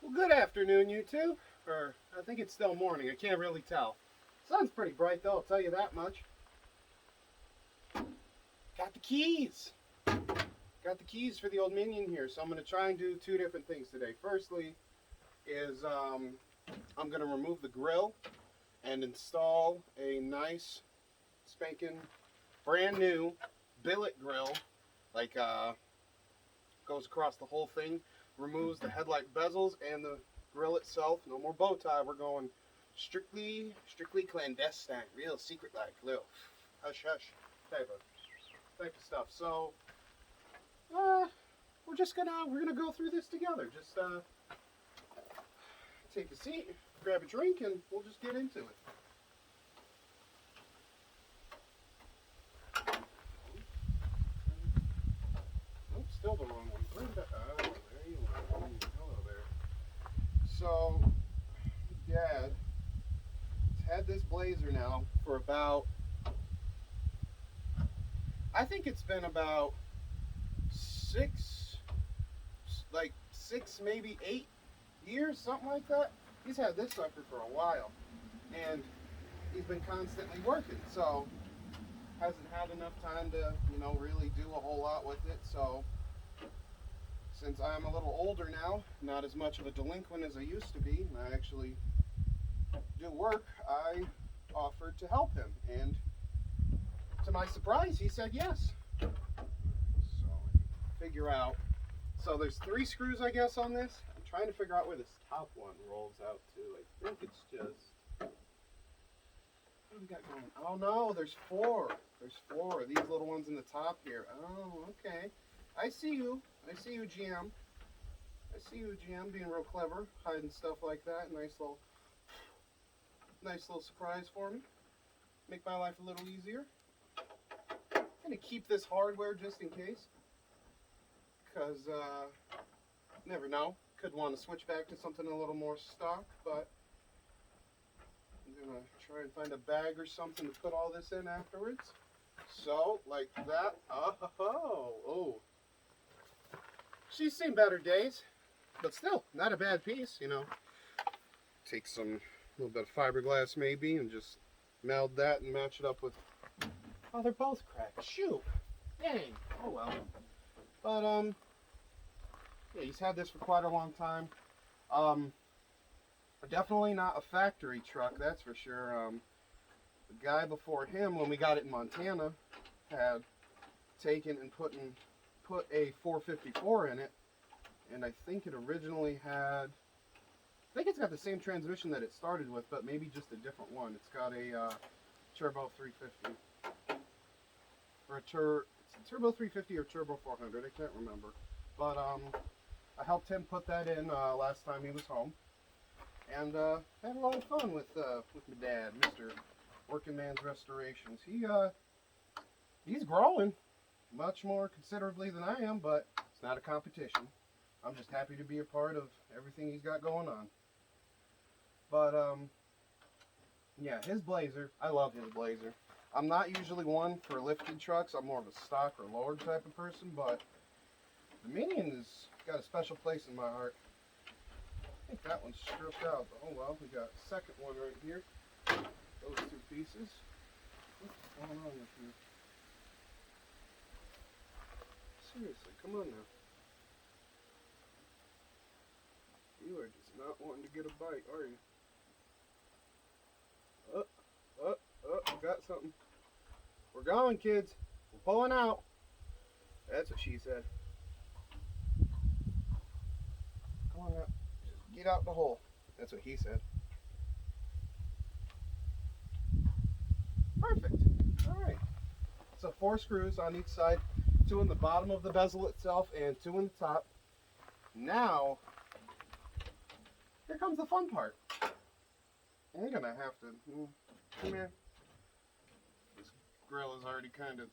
Well, good afternoon, you two. Or, I think it's still morning. I can't really tell. Sun's pretty bright, though, I'll tell you that much. Got the keys. Got the keys for the old Minion here, so I'm going to try and do two different things today. Firstly is I'm going to remove the grill and install a nice spanking brand new billet grill, like goes across the whole thing, removes the headlight bezels and the grill itself. No more bow tie. We're going strictly clandestine, real secret like, little hush hush type of stuff. So we're gonna go through this together. Just take a seat, grab a drink, and we'll just get into it. Oh, still the wrong one. Where's that? Oh, there you are. Hello there. So, Dad has had this Blazer now for about, I think it's been about six, maybe 8 years, something like that. He's had this sucker for a while, and he's been constantly working, so hasn't had enough time to, really do a whole lot with it. So since I'm a little older now, not as much of a delinquent as I used to be, and I actually do work, I offered to help him, and to my surprise, he said yes. So figure out. So there's 3 screws, I guess, on this. I'm trying to figure out where this top one rolls out to. I think it's just. What do we got going? Oh no, there's 4. There's 4 of these little ones in the top here. Oh, okay. I see you. I see you, GM. I see you, GM, being real clever, hiding stuff like that. Nice little surprise for me. Make my life a little easier. I'm gonna keep this hardware just in case, because never know. Could want to switch back to something a little more stock, but I'm gonna try and find a bag or something to put all this in afterwards. So, like that. Oh. She's seen better days, but still, not a bad piece, Take some little bit of fiberglass maybe and just meld that and match it up with. Oh, they're both cracked. Shoot. Dang. Oh well. But yeah, he's had this for quite a long time. Definitely not a factory truck, that's for sure. The guy before him, when we got it in Montana, had taken and put a 454 in it, and I think it originally had. I think it's got the same transmission that it started with, but maybe just a different one. It's got a turbo 350. Or it's a turbo 350 or turbo 400, I can't remember. But I helped him put that in last time he was home, and had a lot of fun with my dad, Mr. Working Man's Restorations. He's growing much more considerably than I am, but it's not a competition. I'm just happy to be a part of everything he's got going on. But yeah, his Blazer, I love his Blazer. I'm not usually one for lifted trucks. I'm more of a stock or lowered type of person, but the Minion has got a special place in my heart. I think that one's stripped out, but oh well, we got a second one right here. Those 2 pieces. What's going on with you? Seriously, come on now. You are just not wanting to get a bite, are you? We got something. We're going, kids. We're pulling out. That's what she said. Come on out. Just get out the hole. That's what he said. Perfect. Alright. So 4 screws on each side. 2 in the bottom of the bezel itself and 2 in the top. Now, here comes the fun part. I'm going to have to... Come here. This grill has already kind of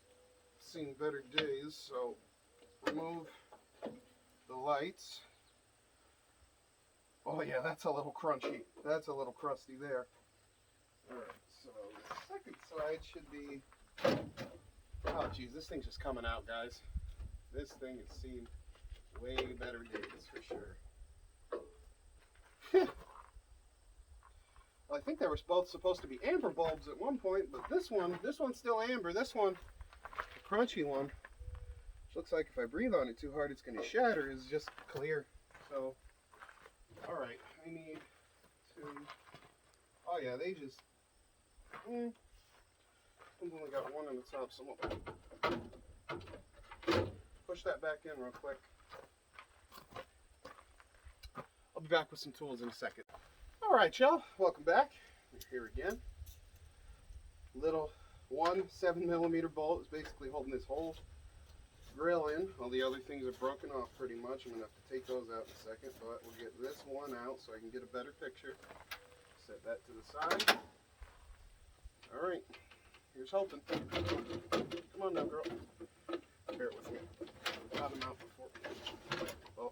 seen better days, so remove the lights. Oh yeah, that's a little crunchy. That's a little crusty there. Alright, so the second side should be... Oh geez, this thing's just coming out, guys. This thing has seen way better days for sure. think they were both supposed to be amber bulbs at one point, but this one's still amber. This one, the crunchy one, which looks like if I breathe on it too hard, it's going to shatter, is just clear. So, all right, I need to. Oh yeah, they just. I've only got one on the top, so we'll push that back in real quick. I'll be back with some tools in a second. All right, y'all, welcome back. We're here again. Little 1 7mm bolt is basically holding this whole grill in. All the other things are broken off pretty much. I'm gonna have to take those out in a second, but we'll get this one out so I can get a better picture. Set that to the side. All right, here's hoping. Come on now, girl. Bear it with me. Got him out before.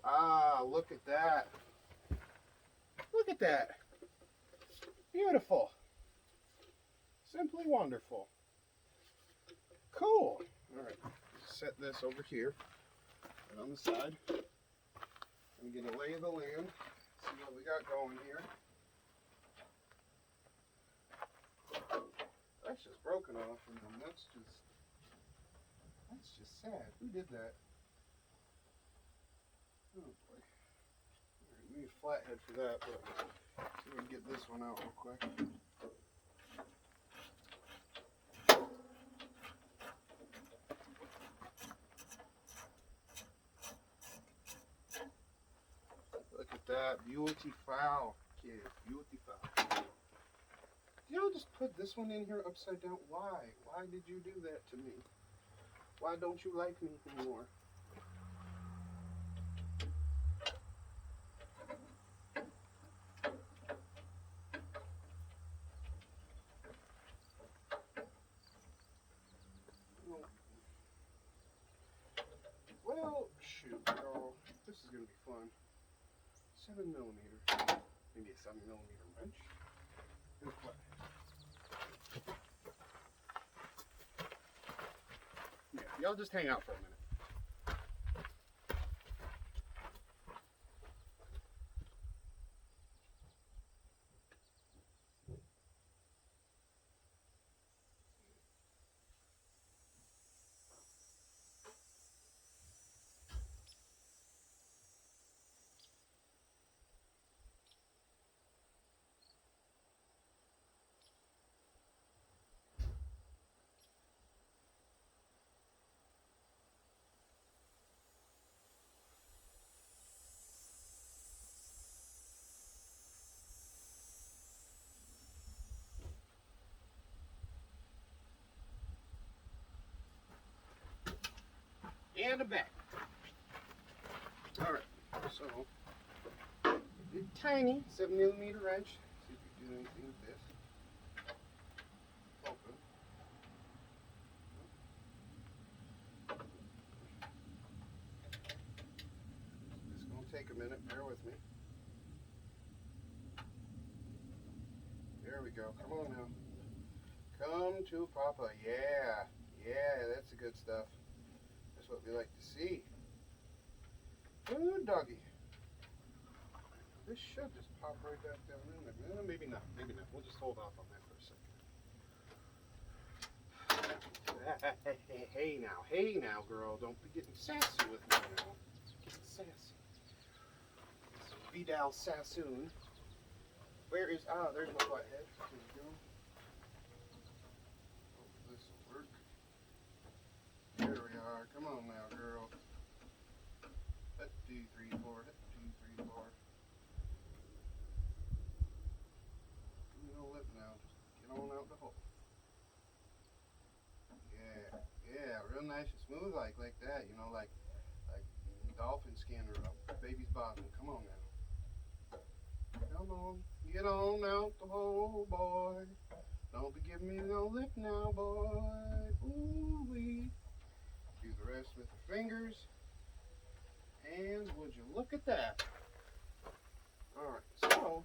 Oh, look at that. Look at that. Beautiful. Simply wonderful. Cool. All right, set this over here and on the side. I'm going to lay of the land, see what we got going here. That's just broken off, and then that's just sad. Who did that? Oh boy. Alright, we need a flathead for that, but see if we can get this one out real quick. Look at that. Beautiful, kid. Beautiful. Y'all just put this one in here upside down. Why? Why did you do that to me? Why don't you like me anymore? Well, shoot, y'all. This is gonna be fun. 7mm. Maybe a 7mm wrench. And a flathead. Yeah, y'all just hang out for a minute. And a back. Alright, so a tiny 7mm wrench. See if we can do anything with this. Open. This is going to take a minute, bear with me. There we go, come on now. Come to Papa, yeah. Yeah, that's the good stuff. That's what we like to see. Good doggy. This should just pop right back down in there. Maybe not, maybe not. We'll just hold off on that for a second. Hey now, girl. Don't be getting sassy with me now. Getting sassy. Vidal Sassoon. Where is, there's my flathead. There we go. Oh, this will work. There we are. Come on now, girl. 1, 2, 3, 4. 1, 2, 3, 4. Give me no lip now. Just get on out the hole. Yeah, real nice and smooth like that. You know, like dolphin skin or a baby's bottom. Come on now. Come on, get on out the hole, boy. Don't be giving me no lip now, boy. Ooh wee. Do the rest with the fingers. And would you look at that? Alright, so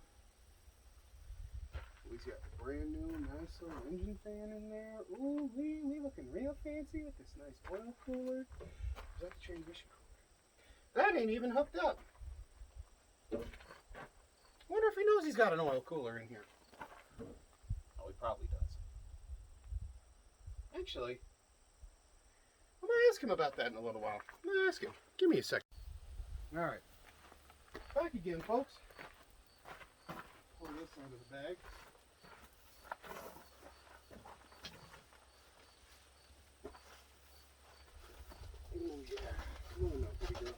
we got the brand new nice little engine fan in there. Ooh wee, we looking real fancy with this nice oil cooler. Is that the transmission cooler? That ain't even hooked up. Wonder if he knows he's got an oil cooler in here. probably does. Actually, I'm going to ask him about that in a little while. I'm going to ask him. Give me a second. Alright. Back again, folks. Pull this out of the bag. Oh yeah. Come on now, pretty girl.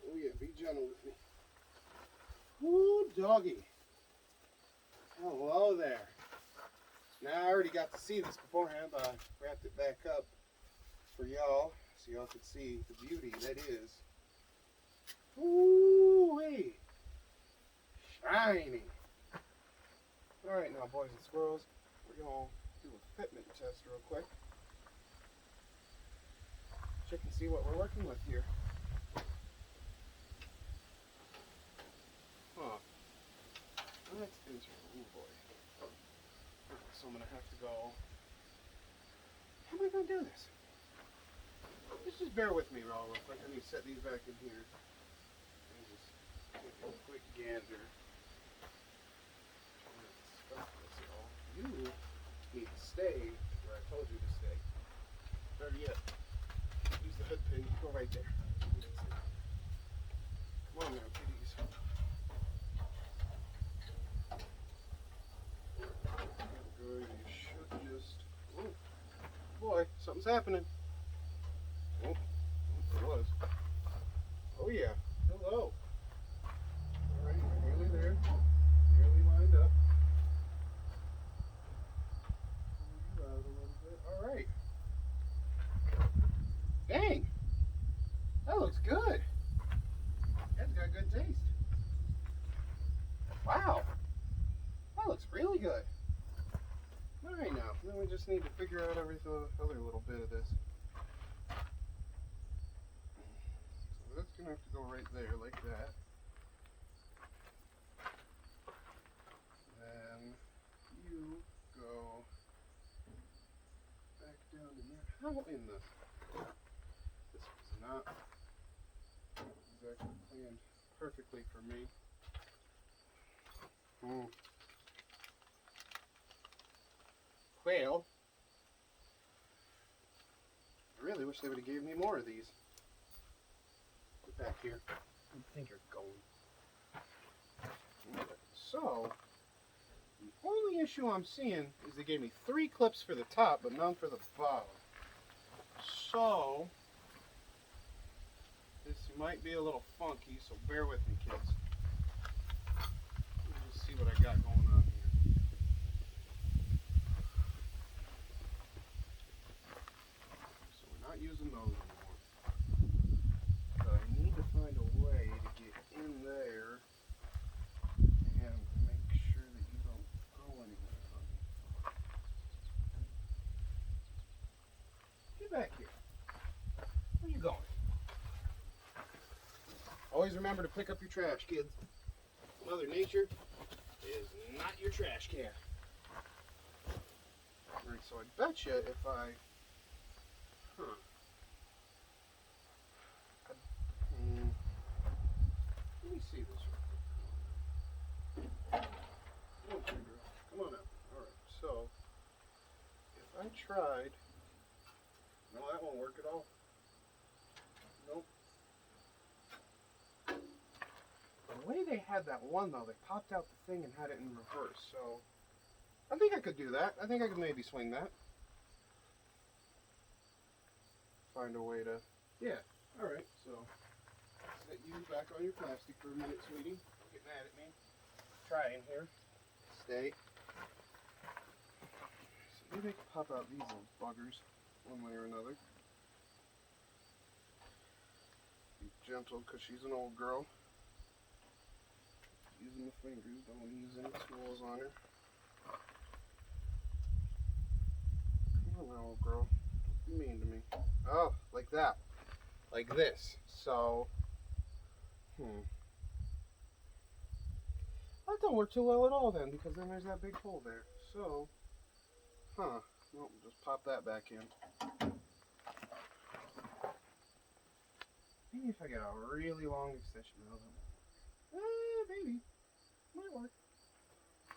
Oh yeah, be gentle with me. Ooh, doggy. Hello there. Now I already got to see this beforehand, but I wrapped it back up for y'all so y'all could see the beauty that is. Ooh-wee. Shiny. Alright now, boys and squirrels, we're going to do a fitment test real quick. Check and see what we're working with here. Huh. That's interesting. Oh boy. So I'm going to have to go. How am I going to do this? Just bear with me real quick. I need to set these back in here. And just take a quick gander. You need to stay where I told you to stay. Better yet, use the hood pin. Go right there. Come on now, kitties. Good. You should just. Oh, boy, something's happening. Oh, it was. Oh yeah. Hello. All right, we're nearly there. Nearly lined up. Pull you out a little bit. All right. Dang. That looks good. That's got good taste. Wow. That looks really good. All right now. Then we just need to figure out every other little bit of this. So that's gonna have to go right there like that. Then you go back down in there. How in the? This was not exactly planned perfectly for me. Well, I really wish they would have gave me more of these. Get back here. Where do you think you're going? So, the only issue I'm seeing is they gave me 3 clips for the top, but none for the bottom. So, this might be a little funky, so bear with me, kids. Let me just see what I got going on here. So we're not using those anymore. But I need to find a way to get in there and make sure that you don't go anywhere on me. Get back here. Where are you going? Always remember to pick up your trash, kids. Mother Nature is not your trash can. Alright, so I bet you if I... Let me see this real quick. Okay, girl. Come on out. Alright, so if I tried... No, that won't work at all. Nope. The way they had that one, though, they popped out the thing and had it in reverse, so I think I could do that. I think I could maybe swing that. Find a way to... Yeah, alright, so set you back on your plastic for a minute, sweetie. Don't get mad at me. Try in here. Stay. So maybe I can pop out these little buggers one way or another. Be gentle, because she's an old girl. Using the fingers, don't want to use any tools on her. Come on now, old girl. Don't be mean to me. Oh, like that. Like this. So, that don't work too well at all then, because then there's that big hole there. So, well, just pop that back in. Maybe if I get a really long extension out of it. Maybe. Might work.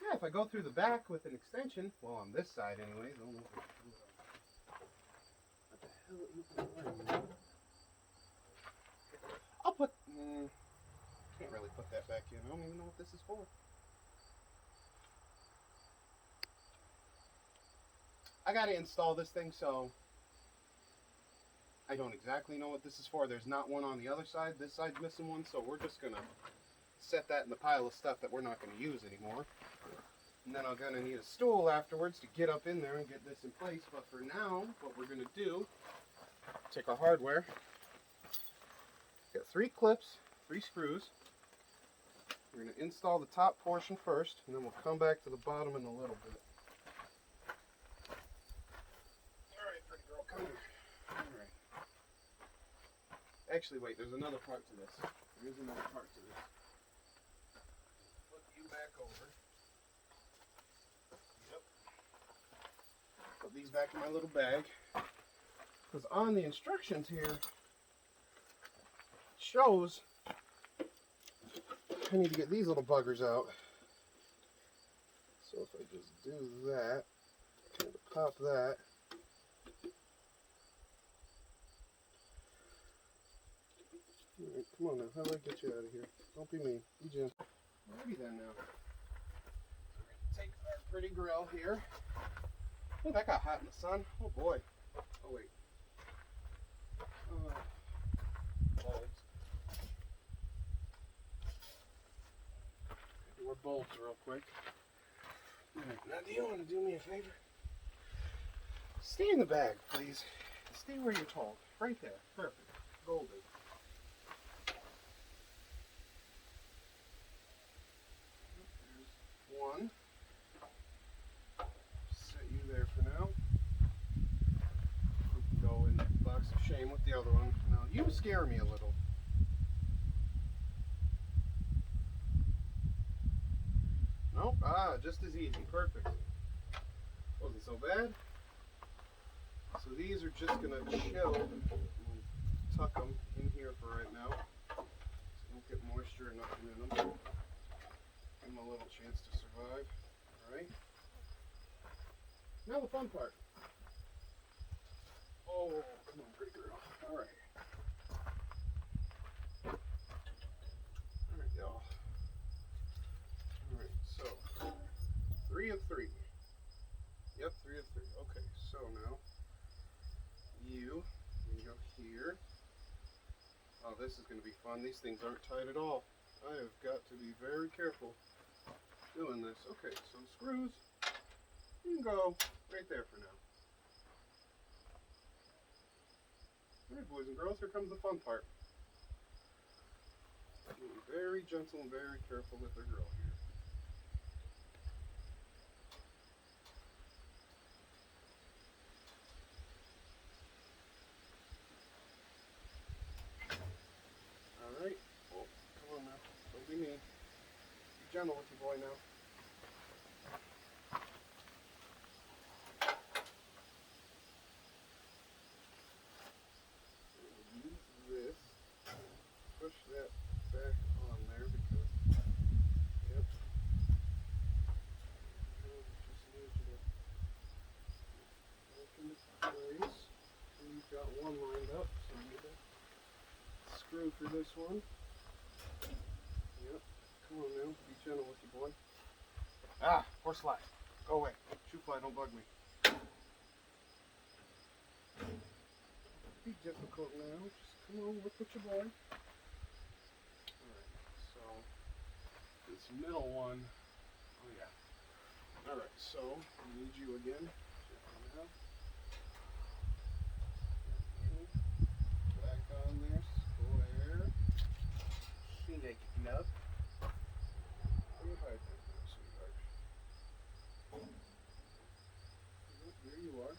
Yeah, if I go through the back with an extension, well, on this side anyways, I don't know what the hell. I'll put, can't really put that back in. I don't even know what this is for. I gotta install this thing, so I don't exactly know what this is for. There's not one on the other side. This side's missing one, so we're just gonna set that in the pile of stuff that we're not gonna use anymore. And then I'm gonna need a stool afterwards to get up in there and get this in place. But for now, what we're gonna do, take our hardware, get 3 clips, 3 screws. We're gonna install the top portion first, and then we'll come back to the bottom in a little bit. Alright, pretty girl, come here. Alright. Actually, wait, there's another part to this. There is another part to this. Flip you back over. Yep. Put these back in my little bag. Because on the instructions here, it shows I need to get these little buggers out. So if I just do that, kind of pop that. Alright, come on now, how do I get you out of here? Don't be mean, be gentle. Alrighty then now. So we're going to take our pretty grill here. Oh, that got hot in the sun. Oh boy. Oh wait. Bulbs. More bulbs real quick. Alright, now do you want to do me a favor? Stay in the bag, please. Stay where you're told. Right there. Perfect. Golden. There's one. Set you there for now. We can go in the box of shame with the other one. Now, you scare me a little. Nope. Ah, just as easy. Perfect. Wasn't so bad. So these are just going to chill. Tuck them in here for right now. So don't get moisture or nothing in them. Give them a little chance to survive. Alright. Now the fun part. Oh, come on, pretty girl. Alright. Alright, y'all. Alright, so 3 of 3. Yep, 3 of 3. Okay, so now you go here. Oh, this is going to be fun. These things aren't tight at all. I have got to be very careful doing this. Okay, so screws, you can go right there for now. Alright, boys and girls, here comes the fun part. Being very gentle and very careful with the girl here. Alright, well, come on now. Don't be mean. Be gentle with your boy now. Use this. Push that back on there because, yep. Just need you to look into place. And you've got one lined up, so you need to screw for this one. Yep. Come on now, be gentle with your boy. Ah, horsefly. Go away. Shoe fly, don't bug me. Be difficult now. Just come on, work with your boy. Alright, so this middle one. Oh yeah. Alright, so I need you again. Now. Back on there, square. Snake nub. Where you hide that now, sweetheart? Yep, there you are.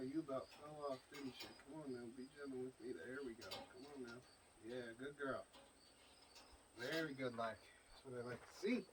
you about fell off, didn't you? Come on now, be gentle with me. There we go. Come on now. Yeah, good girl. Very good, like. That's what I like to see.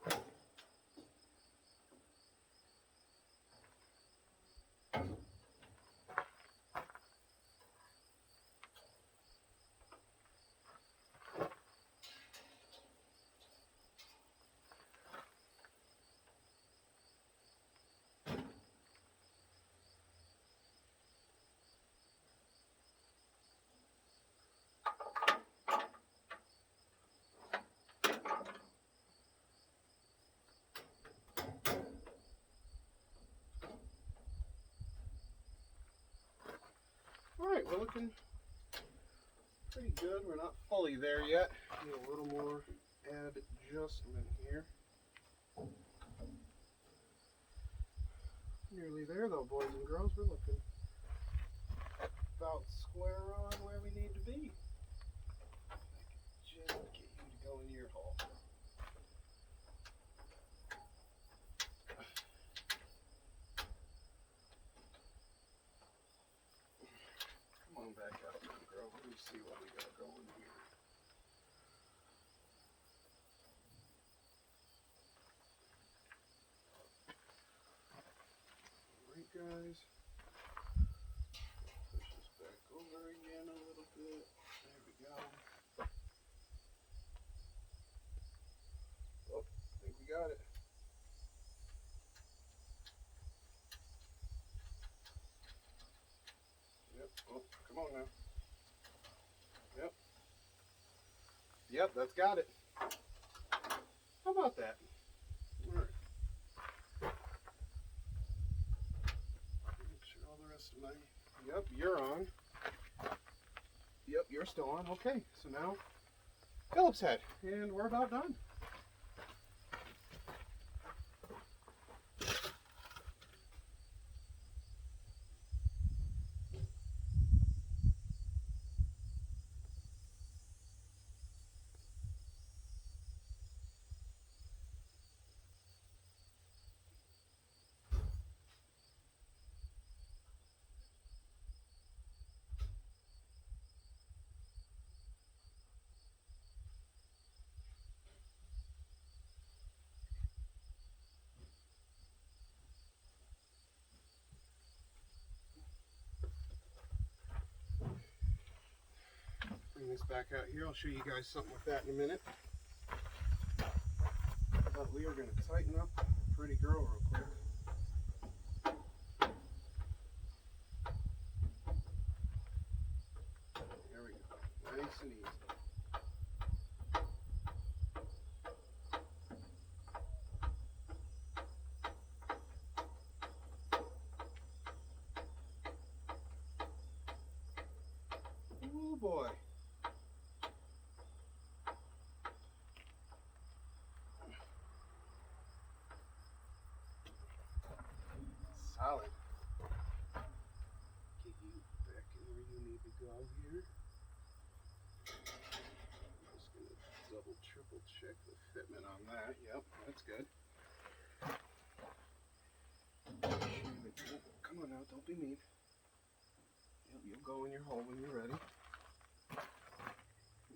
Alright, we're looking pretty good. We're not fully there yet. Need a little more adjustment here. Nearly there though, boys and girls. We're looking about square on where we need to be. Just get you to go in your hole. Come on back out there, girl. Let me see what we got going here. Alright, guys. Push this back over again a little bit. There we go. Oh, I think we got it. Yep. Oh, come on now. Yep. Yep, that's got it. How about that? All right. Make sure all the rest of my... Yep, you're on. Yep, you're still on. Okay, so now Phillips head, and we're about done. Bring this back out here. I'll show you guys something with that in a minute. But we are going to tighten up Pretty Girl real quick. There we go. Nice and easy. Oh boy. Solid. Get you back in where you need to go here. I'm just going to double, triple check the fitment on that. Yep, that's good. Come on now, don't be mean. Yep, you'll go in your hole when you're ready.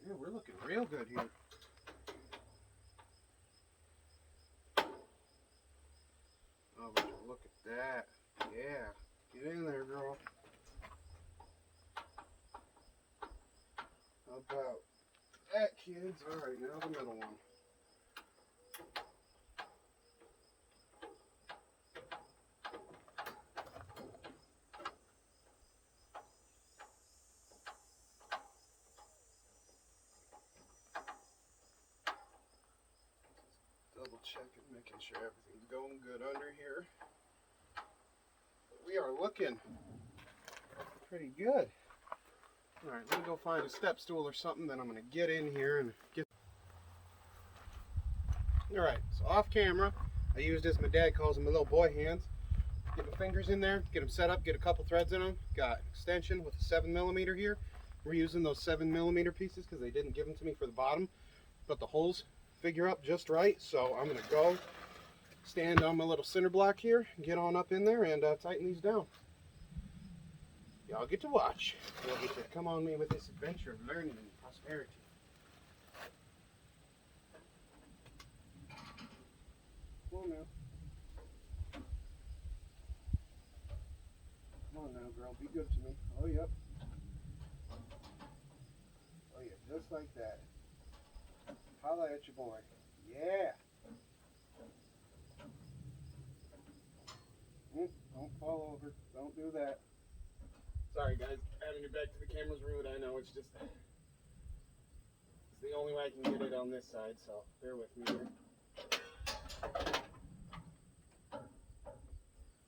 Yeah, we're looking real good here. Oh, would you look at that. Yeah, get in there, girl. How about that, kids? All right, now the middle one. Double checking, making sure everything's going good under here. We are looking pretty good. All right, let me go find a step stool or something, then I'm going to get in here and get... All right, so off camera, I used this, my dad calls them my little boy hands. Get my fingers in there, get them set up, get a couple threads in them. Got extension with a 7mm here. We're using those 7mm pieces because they didn't give them to me for the bottom, but the holes figure up just right. So I'm going to go stand on my little cinder block here, get on up in there and tighten these down. Y'all get to watch. Y'all get to come on me with this adventure of learning and prosperity. Come on now. Come on now, girl. Be good to me. Oh, yep. Oh, yeah. Just like that. Holla at your boy. Yeah. Don't fall over. Don't do that. Sorry, guys. Having you back to the camera's rude. I know. It's just... It's the only way I can get it on this side, so bear with me here.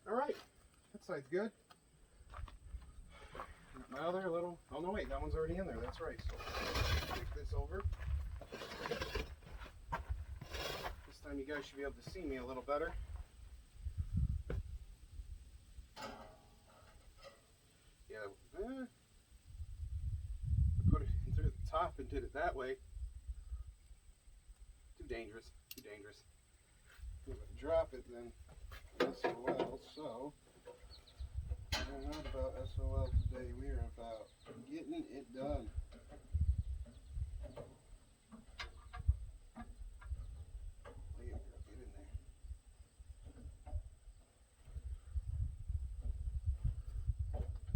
Alright. That side's good. My other little... Oh, no, wait. That one's already in there. That's right. So, take this over. This time you guys should be able to see me a little better. Yeah, I put it in through the top and did it that way. Too dangerous. Too dangerous. If I drop it, then SOL. So, we're not about SOL today. We are about getting it done. Yeah, girl, get in there.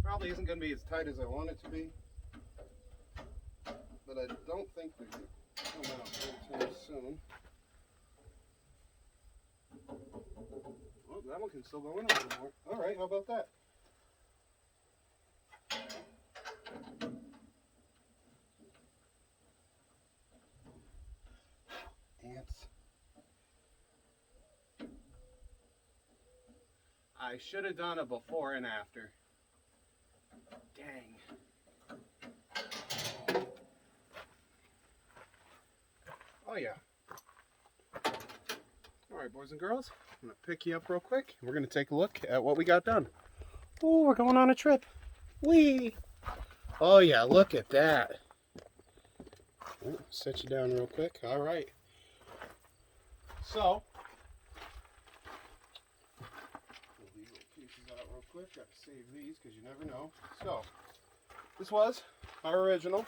Probably isn't going to be as tight as I want it to be, but I don't think they're going to come out anytime soon. Oh, that one can still go in a little more. All right, how about that? Ants. I should have done a before and after. Dang. Oh yeah. Alright, boys and girls, I'm going to pick you up real quick. We're going to take a look at what we got done. Oh, we're going on a trip. Whee! Oh yeah, look at that. Oh, set you down real quick. Alright. So, pull these little pieces out real quick. Got to save these because you never know. So, this was our original.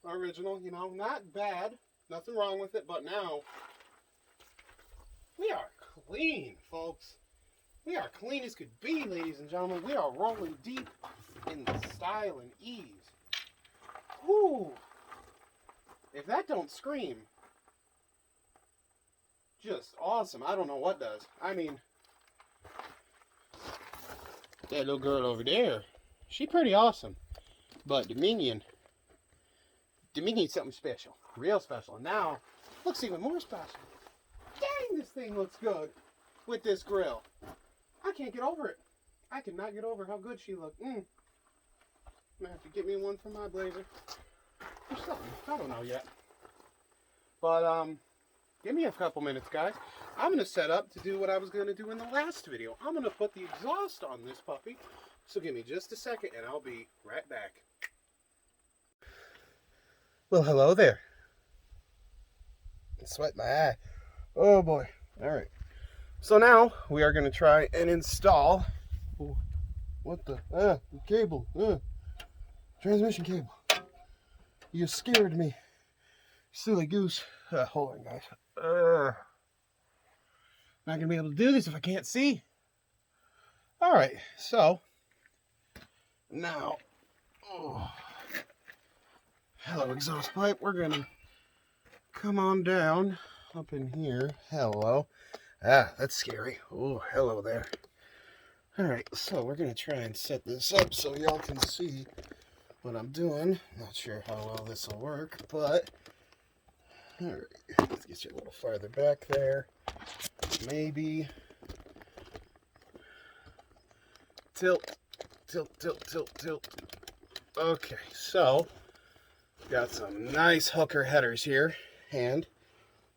Our original, you know, not bad. Nothing wrong with it, but now we are clean, folks. We are clean as could be, ladies and gentlemen. We are rolling deep in style and ease. Whoo! If that don't scream, just awesome. I don't know what does. I mean, that little girl over there, she pretty awesome. But the Minion's something special. Real special. And now, looks even more special. Dang, this thing looks good with this grill. I can't get over it. I cannot get over how good she looked. I'm gonna have to get me one for my blazer. Or something. I don't know yet. But, give me a couple minutes, guys. I'm gonna set up to do what I was gonna do in the last video. I'm gonna put the exhaust on this puppy. So give me just a second and I'll be right back. Well, hello there. Sweat my eye. Oh boy. Alright. So now we are going to try and install. Oh, what the cable. Transmission cable. You scared me. Silly goose. Hold on, guys. Not going to be able to do this if I can't see. Alright, so now, hello exhaust pipe, we're going to come on down up in here. Hello. That's scary. Oh, hello there. Alright, so we're going to try and set this up so y'all can see what I'm doing. Not sure how well this will work, but alright, let's get you a little farther back there. Maybe. Tilt, tilt, tilt, tilt, tilt. Okay, so got some nice hooker headers here, and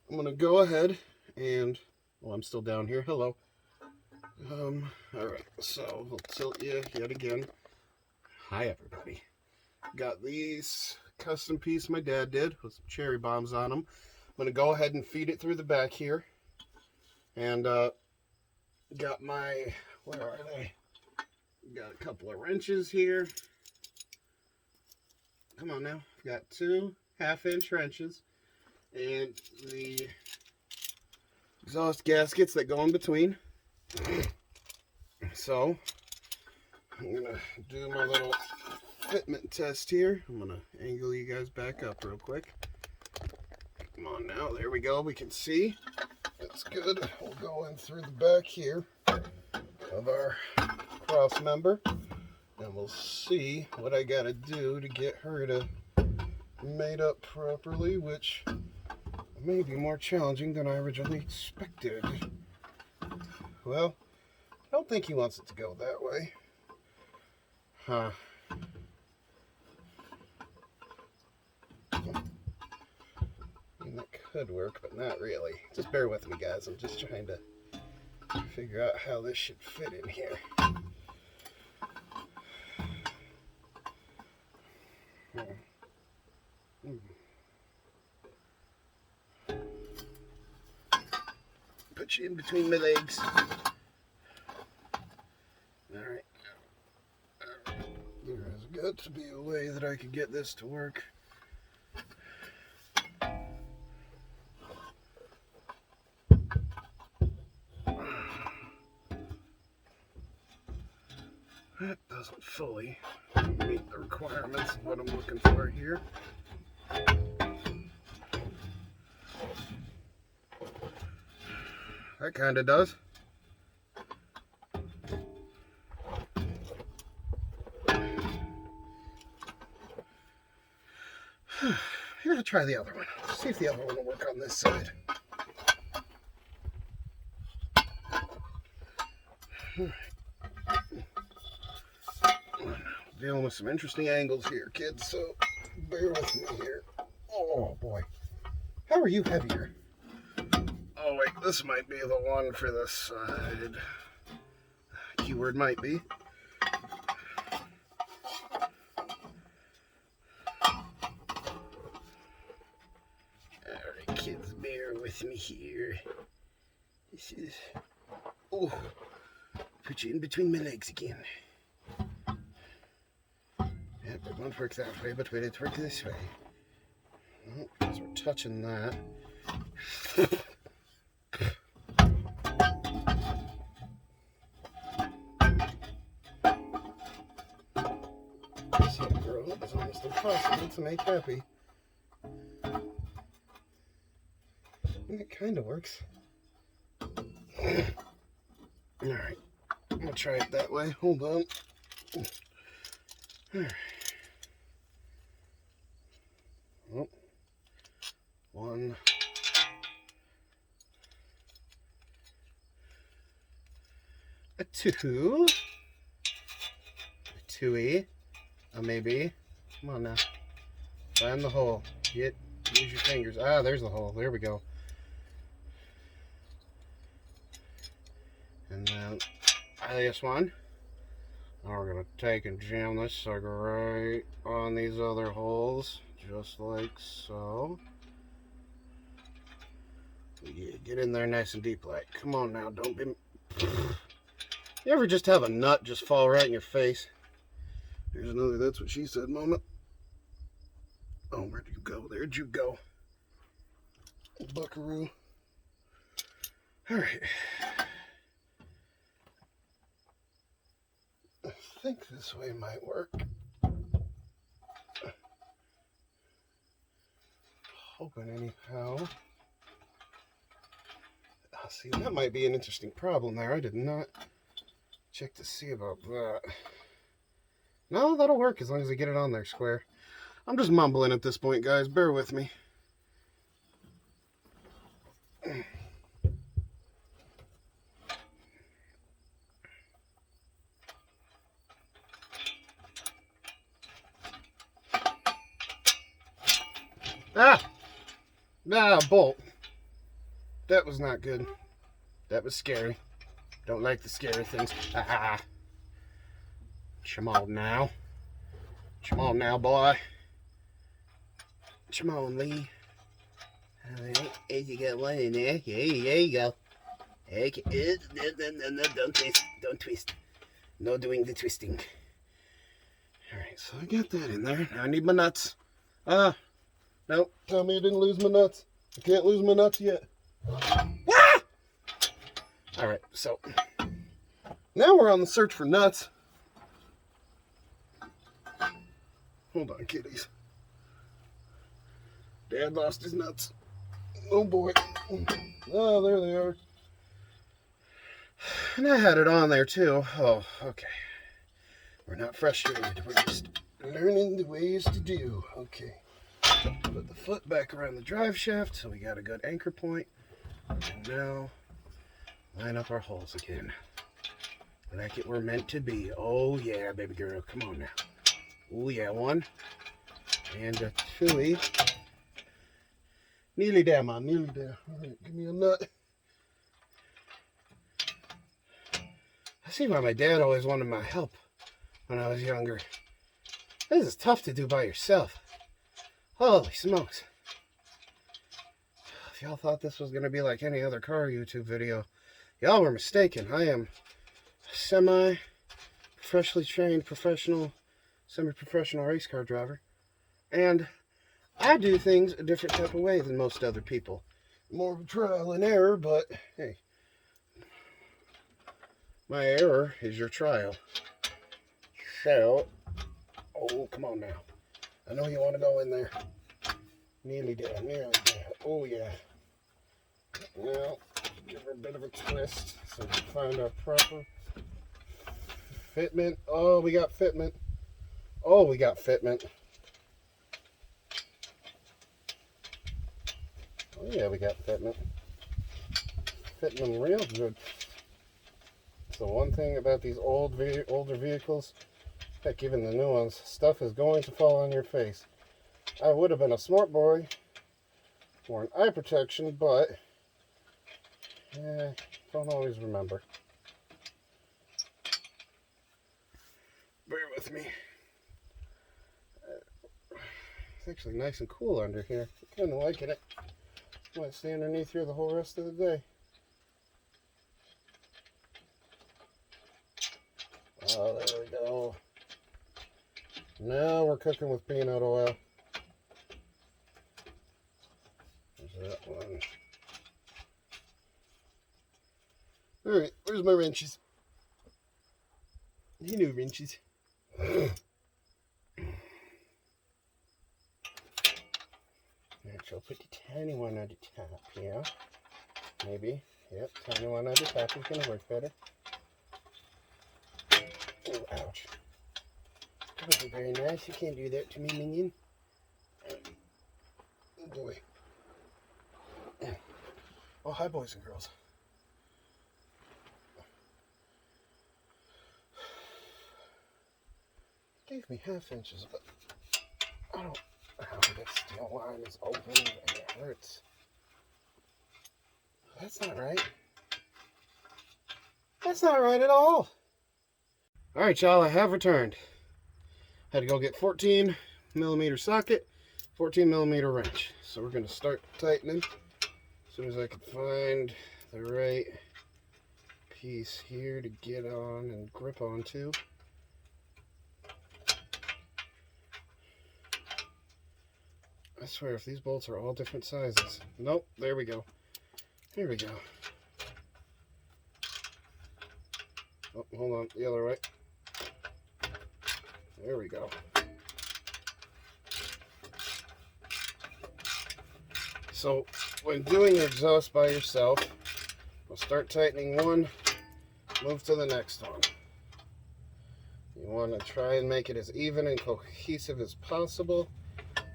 I'm going to go ahead and, well, I'm still down here. Hello. Alright, so we'll tilt you yet again. Hi, everybody. Got these custom piece my dad did with some cherry bombs on them. I'm going to go ahead and feed it through the back here. And, got my, where are they? Got a couple of wrenches here. Come on now. Got 2 half-inch wrenches and the exhaust gaskets that go in between. So I'm gonna do my little fitment test here. I'm gonna angle you guys back up real quick. Come on now, there we go. We can see that's good. We'll go in through the back here of our cross member and we'll see what I gotta do to get her to mate up properly, which may be more challenging than I originally expected. Well, I don't think he wants it to go that way. Huh. I mean, that could work, but not really. Just bear with me, guys. I'm just trying to figure out how this should fit in here. Put you in between my legs. Alright. There's got to be a way that I could get this to work. That doesn't fully meet the requirements of what I'm looking for here. That kind of does. Here, I'll try the other one. See if the other one will work on this side. Dealing with some interesting angles here, kids, so bear with me here. Oh boy. How are you heavier? Oh wait, this might be the one for this side. Keyword might be. Alright kids, bear with me here. This is... Oh, put you in between my legs again. Yep, it won't work that way, but will it work this way? Oh, because we're touching that. Some girl is almost impossible to make happy. And it kind of works. Alright, I'm going to try it that way. Hold on. Alright. Oh. 1. A 2. A 2E. A maybe. Come on now. Find the hole. Use your fingers. Ah, there's the hole. There we go. And then this one. Now we're going to take and jam this sucker right on these other holes. Just like so. Yeah, get in there nice and deep like. Come on now, don't be... You ever just have a nut just fall right in your face? There's another that's what she said moment. Oh, where'd you go? There'd you go. Buckaroo. Alright. I think this way might work. Hoping anyhow. See, that might be an interesting problem there. I did not check to see about that. No, that'll work as long as I get it on there square. I'm just mumbling at this point, guys. Bear with me. Bolt. That was not good. That was scary. Don't like the scary things. Come on now. Come on now, boy. Come on, Lee. Alright, you got one in there. Yeah, there you go. Okay. No, don't twist. Don't twist. No doing the twisting. Alright, so I got that in there. Now I need my nuts. Nope. Tell me I didn't lose my nuts. I can't lose my nuts yet. Ah! Alright, so now we're on the search for nuts. Hold on, kitties. Dad lost his nuts. Oh boy. Oh, there they are. And I had it on there too. Oh, okay. We're not frustrated. We're just learning the ways to do. Okay. Put the foot back around the drive shaft so we got a good anchor point. And now line up our holes again. Like it were meant to be. Oh yeah, baby girl. Come on now. Oh yeah, 1 and a 2. Nearly there, man. Nearly there. All right, give me a nut. I see why my dad always wanted my help when I was younger. This is tough to do by yourself. Holy smokes. If y'all thought this was going to be like any other car YouTube video, y'all were mistaken. I am a semi-professionally trained semi-professional race car driver. And I do things a different type of way than most other people. More of a trial and error, but hey. My error is your trial. So, oh, come on now. I know you want to go in there. Nearly there, nearly there. Oh, yeah. Now, give her a bit of a twist so we can find our proper fitment. Oh, we got fitment. Oh, we got fitment. Oh, yeah, we got fitment. Fitting them real good. So one thing about these older vehicles, heck, even the new ones, stuff is going to fall on your face. I would have been a smart boy for an eye protection, but don't always remember. Bear with me. It's actually nice and cool under here. I'm kind of liking it. Might stay underneath here the whole rest of the day. Oh, there we go. Now we're cooking with peanut oil. There's that one. Alright, where's my wrenches? You know wrenches. Alright, so I'll put the tiny one at the top here. Maybe. Yep, tiny one at the top is going to work better. Oh, ouch. That wasn't very nice. You can't do that to me, Minion. Oh, boy. Oh, hi, boys and girls. Gave me 1/2 inches, but I don't... Oh, that steel line is open and it hurts. That's not right. That's not right at all. Alright, y'all, I have returned. Had to go get 14mm socket, 14mm wrench. So we're going to start tightening as soon as I can find the right piece here to get on and grip onto. I swear, if these bolts are all different sizes. Nope, there we go. Here we go. Oh, hold on, the other way. There we go. So, when doing your exhaust by yourself, we'll start tightening one, move to the next one. You want to try and make it as even and cohesive as possible,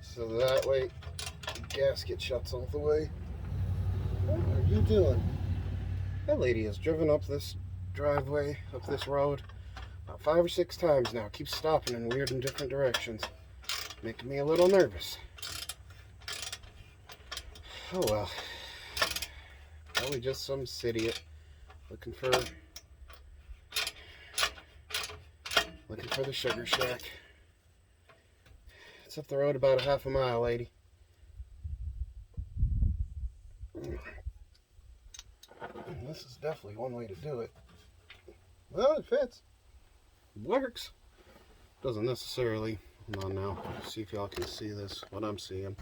so that way the gasket shuts all the way. What are you doing? That lady has driven up this driveway, up this road, about 5 or 6 times now. Keeps stopping in weird and different directions. Making me a little nervous. Oh well. Probably just some idiot looking for the sugar shack. It's up the road about 1/2 mile, lady. This is definitely one way to do it. Well, it fits. works. Doesn't necessarily. Hold on now. See if y'all can see this. What I'm seeing.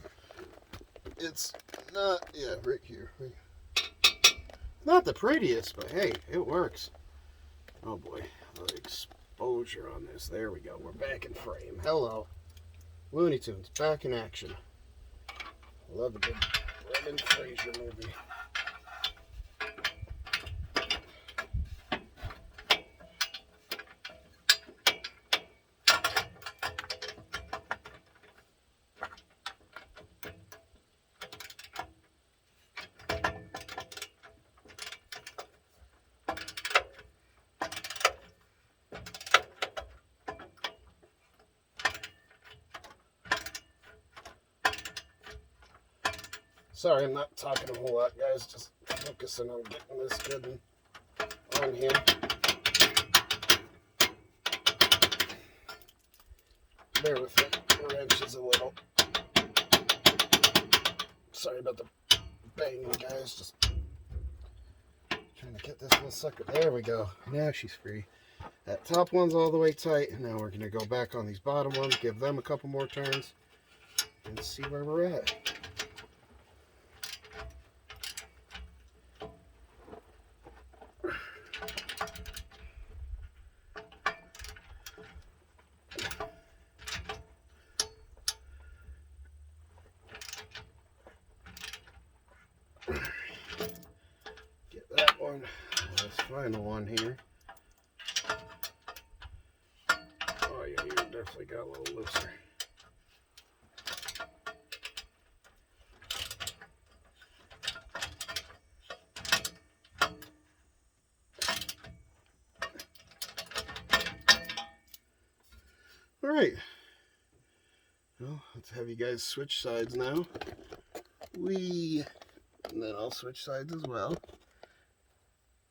It's not. Yeah, right here. Not the prettiest, but hey, it works. Oh boy, the exposure on this. There we go. We're back in frame. Hello, Looney Tunes, back in action. Love a good Brendan Fraser movie. Sorry, I'm not talking a whole lot, guys. Just focusing on getting this good and on here. Bear with me. The wrench is a little. Sorry about the banging, guys. Just trying to get this little sucker. There we go. Now she's free. That top one's all the way tight. And now we're going to go back on these bottom ones, give them a couple more turns, and see where we're at. This final one here. Oh yeah, you definitely got a little looser. All right. Well, let's have you guys switch sides now. And then I'll switch sides as well.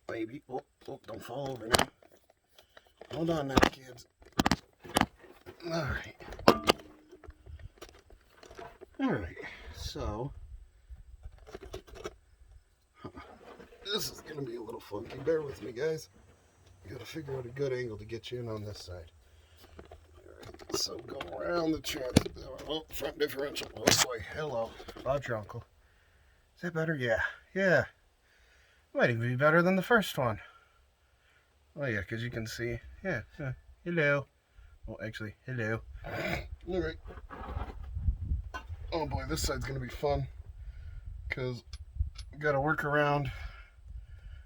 Maybe. Oh, don't fall over now. Hold on now, kids. Alright. Alright, so this is going to be a little funky. Bear with me, guys. You got to figure out a good angle to get you in on this side. Alright, so go around the transit. Oh, front differential. Oh boy, hello. Bob's your uncle. Is that better? Yeah. Yeah. Might even be better than the first one. Oh yeah, because you can see. Yeah. Hello. Oh, actually, hello. All right. Oh boy, this side's gonna be fun because we got to work around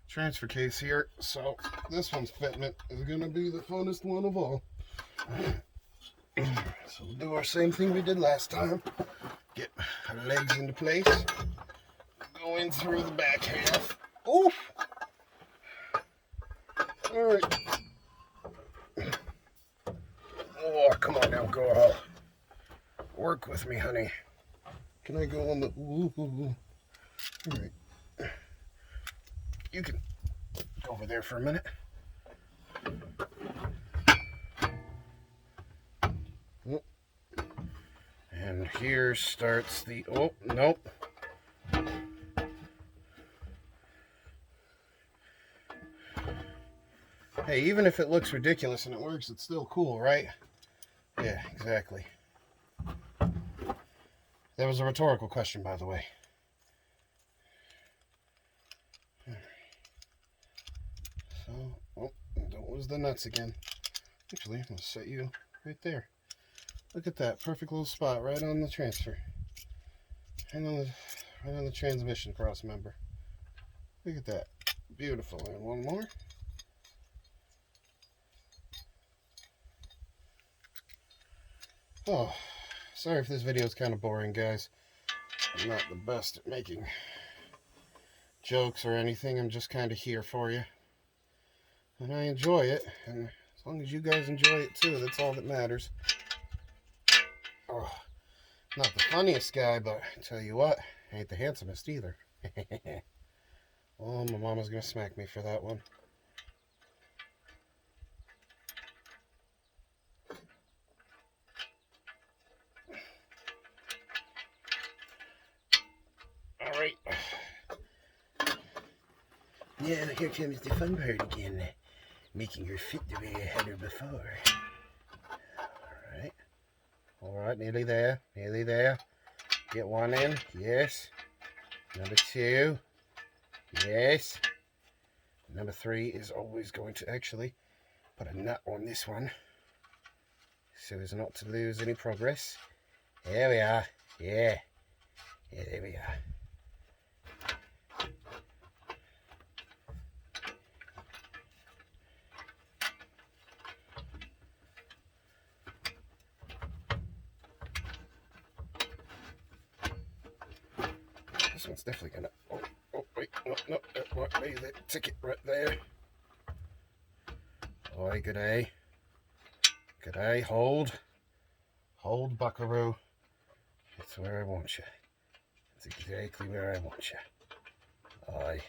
transfer case here. So this one's fitment is gonna be the funnest one of all. So we'll do our same thing we did last time. Get our legs into place. Go in through the back half. Oof! Alright. Oh, come on now, girl. Work with me, honey. Can I go on the... Ooh. Alright. You can go over there for a minute. And here starts the... Oh, nope. Hey, even if it looks ridiculous and it works, it's still cool, right? Yeah, exactly. That was a rhetorical question, by the way. So, oh, don't lose the nuts again. Actually, I'm going to set you right there. Look at that. Perfect little spot right on the transfer. Right on the transmission cross member. Look at that. Beautiful. And one more. Oh, sorry if this video is kind of boring, guys. I'm not the best at making jokes or anything. I'm just kind of here for you. And I enjoy it. And as long as you guys enjoy it too, that's all that matters. Oh, not the funniest guy, but I tell you what, ain't the handsomest either. Oh, my mama's going to smack me for that one. Alright. Now here comes the fun part again. making her fit the way I had her before. Alright, nearly there, nearly there. Get one in, yes. Number 2, yes. Number 3 is always going to actually put a nut on this one so as not to lose any progress. There we are, yeah. Yeah, there we are. This one's definitely gonna. Oh, wait, no, that might be the ticket right there. Oi, good day. Good day, hold. Hold, buckaroo. That's where I want you. That's exactly where I want you. Oi.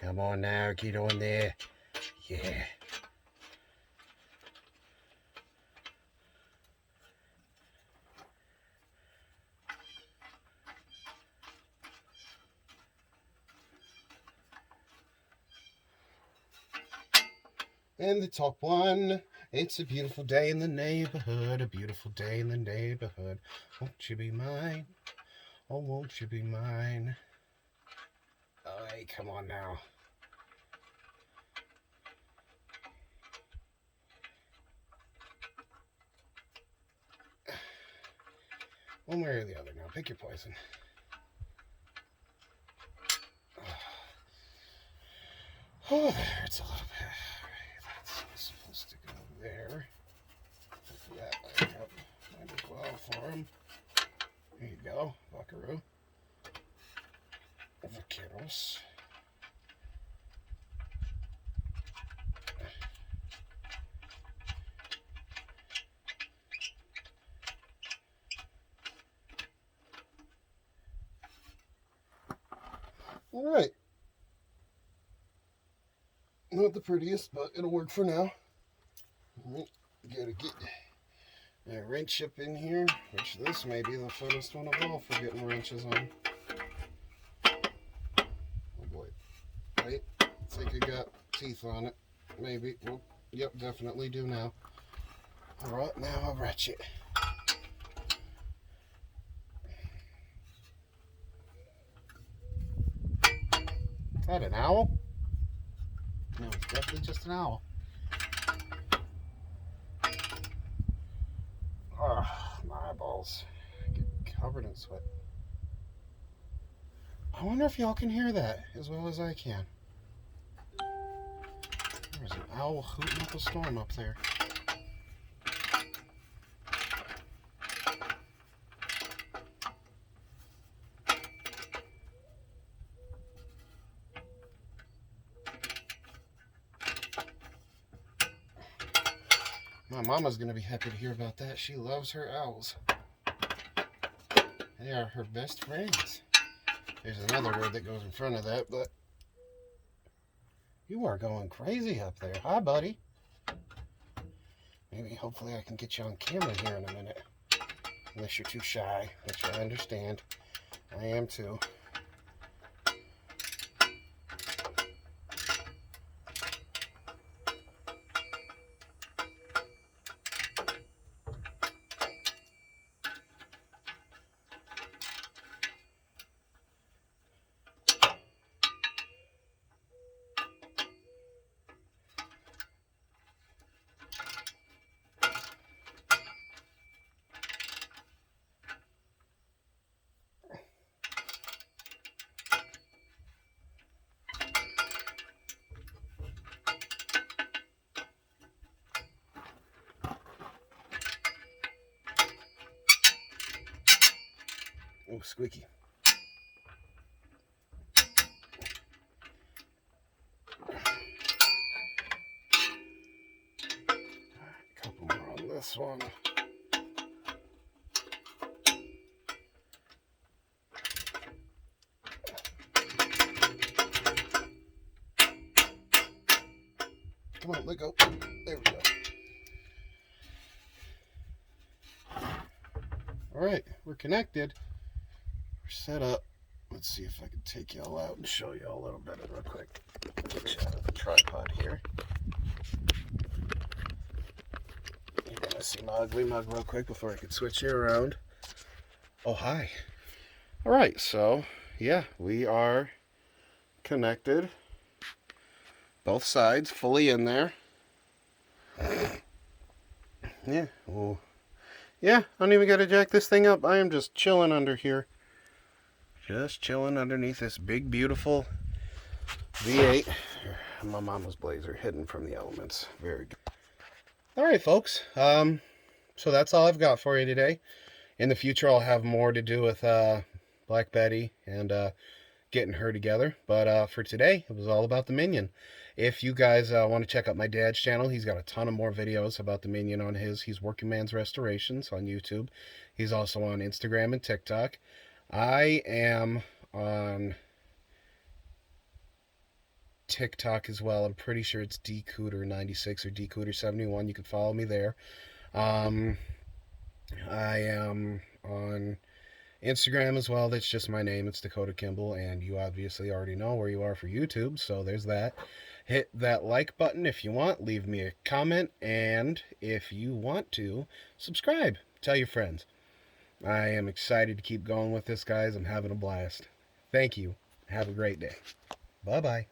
Come on now, get on there. Yeah. And the top one, it's a beautiful day in the neighborhood, a beautiful day in the neighborhood. Won't you be mine? Oh, won't you be mine? Oh, hey, come on now. One way or the other now, pick your poison. Oh, there, it's a little bit. That's supposed to go there. Pick that back up. Might as well for him. There you go, buckaroo. Vaqueros. All right. Not the prettiest, but it'll work for now. All right. Gotta get a wrench up in here, which this may be the funnest one of all for getting wrenches on. Oh boy. Wait, I think it got teeth on it. Maybe. Well, yep, definitely do now. All right, now I'll wrench it. Is that an owl? No, it's definitely just an owl. Oh, my eyeballs get covered in sweat. I wonder if y'all can hear that as well as I can. There's an owl hooting up a storm up there. My mama's going to be happy to hear about that. She loves her owls. They are her best friends. There's another word that goes in front of that, but you are going crazy up there. Hi, buddy. Maybe, hopefully, I can get you on camera here in a minute. Unless you're too shy, which I understand. I am too. Oh, squeaky. A couple more on this one. Come on, let go. There we go. All right, we're connected. We're set up. Let's see if I can take y'all out and show y'all a little better real quick. Get you out of the tripod here. see my ugly mug real quick before I can switch you around. Oh, hi. All right, so yeah, we are connected. Both sides fully in there. Yeah, well, yeah, I don't even got to jack this thing up. I am just chilling under here. Just chilling underneath this big, beautiful V8. My mama's blazer hidden from the elements. Very good. All right, folks. So that's all I've got for you today. In the future, I'll have more to do with Black Betty and getting her together. But for today, it was all about the Minion. If you guys want to check out my dad's channel, he's got a ton of more videos about the Minion on his. He's Working Man's Restorations on YouTube. He's also on Instagram and TikTok. I am on TikTok as well. I'm pretty sure it's dcooter96 or dcooter71. You can follow me there. I am on Instagram as well. That's just my name. It's Dakota Kimball, and you obviously already know where you are for YouTube, so there's that. Hit that like button if you want. Leave me a comment, and if you want to, subscribe. Tell your friends. I am excited to keep going with this, guys. I'm having a blast. Thank you. Have a great day. Bye-bye.